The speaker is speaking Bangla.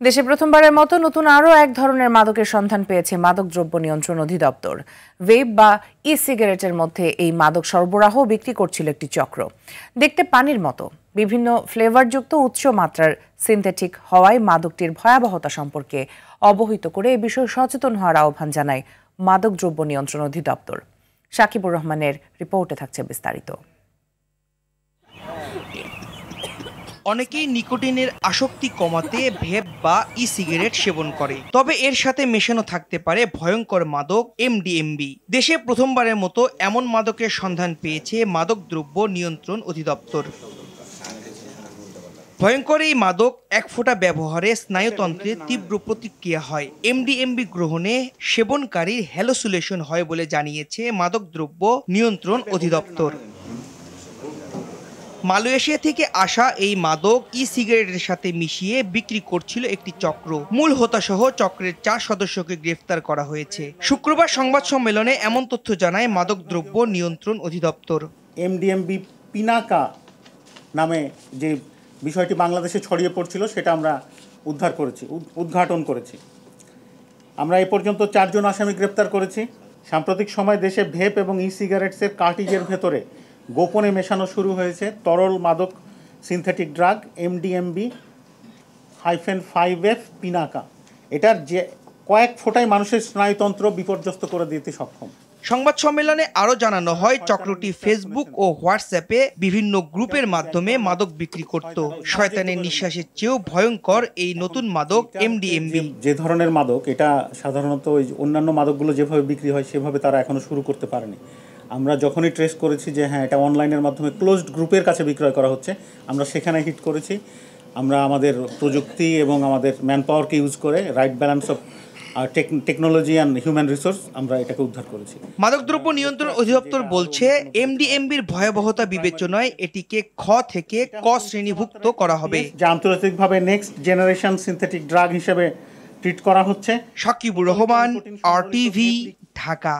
দেশে প্রথমবারের মতো নতুন আরও এক ধরনের মাদকের সন্ধান পেয়েছে মাদকদ্রব্য নিয়ন্ত্রণ অধিদপ্তর। ভেপ বা ই সিগারেটের মধ্যে এই মাদক সরবরাহ বিক্রি করছিল একটি চক্র। দেখতে পানির মতো, বিভিন্ন ফ্লেভারযুক্ত উচ্চ মাত্রার সিনথেটিক হওয়ায় মাদকটির ভয়াবহতা সম্পর্কে অবহিত করে এ বিষয়ে সচেতন হওয়ার আহ্বান জানায় মাদকদ্রব্য নিয়ন্ত্রণ অধিদপ্তর। সাকিবুর রহমানের রিপোর্টে থাকছে বিস্তারিত। অনেকেই নিকোটিনের আসক্তি কমাতে ভেপ বা ই সিগারেট সেবন করে, তবে এর সাথে মেশানো থাকতে পারে ভয়ঙ্কর মাদক এমডিএমবি। দেশে প্রথমবারের মতো এমন মাদকের সন্ধান পেয়েছে মাদকদ্রব্য নিয়ন্ত্রণ অধিদপ্তর। ভয়ঙ্কর এই মাদক এক ফোঁটা ব্যবহারে স্নায়ুতন্ত্রে তীব্র প্রতিক্রিয়া হয়। এমডিএমবি গ্রহণে সেবনকারীর হ্যালোসিলেশন হয় বলে জানিয়েছে মাদকদ্রব্য নিয়ন্ত্রণ অধিদপ্তর। মালয়েশিয়া থেকে আসা এই মাদক ই সিগারেটের সাথে মিশিয়ে বিক্রি করছিল একটি চক্র। মূল হোতাসহ চক্রের 4 সদস্যকে গ্রেফতার করা হয়েছে। শুক্রবার সংবাদ সম্মেলনে এমন তথ্য জানায় মাদকদ্রব্য নিয়ন্ত্রণ অধিদপ্তর। এমডিএমবি পিনাকা নামে যে বিষয়টি বাংলাদেশে ছড়িয়ে পড়ছিল সেটা আমরা উদ্ঘাটন করেছি। আমরা এ পর্যন্ত 4 জন আসামি গ্রেফতার করেছি। সাম্প্রতিক সময় দেশে ভেপ এবং ই সিগারেটসের কার্টিজের ভেতরে গোপনে মেশানো শুরু হয়েছে তরল মাদক সিনথেটিক ড্রাগ MDMB-5F পিনাকা। এটার যে কয়েক ফোঁটায় মানুষের স্নায়ুতন্ত্র বিপর্যস্ত করে দিতে সক্ষম। সংবাদ সম্মেলনে আরও জানানো হয়, চক্রটি ফেসবুক ও হোয়াটসঅ্যাপে বিভিন্ন গ্রুপের মাধ্যমে মাদক বিক্রি করত। শয়তানের নিঃশ্বাসের চেয়েও ভয়ঙ্কর এই নতুন মাদক এমডিএমবি। যে ধরনের মাদক, এটা সাধারণত ওই অন্যান্য মাদকগুলো যেভাবে বিক্রি হয় সেভাবে তারা এখনো শুরু করতে পারেনি। আমরা যখনই ট্রেস করেছি যে হ্যাঁ এটা অনলাইনের মাধ্যমে ক্লোজড গ্রুপের কাছে বিক্রয় করা হচ্ছে, আমরা সেখানে হিট করেছি। আমরা আমাদের প্রযুক্তি এবং আমাদের ম্যান পাওয়ারকে ইউজ করে right balance of technology and human resource আমরা এটাকে উদ্ধার করেছি। মাদকদ্রব্য নিয়ন্ত্রণ অধিদপ্তর বলছে, এমডিএমবির ভয়াবহতা বিবেচনায় এটিকে খ থেকে ক শ্রেণীভুক্ত করা হবে, যা আন্তর্জাতিকভাবে নেক্সট জেনারেশন সিনথেটিক ড্রাগ হিসেবে ট্রিট করা হচ্ছে। সাকিবুর রহমান, RTV, ঢাকা।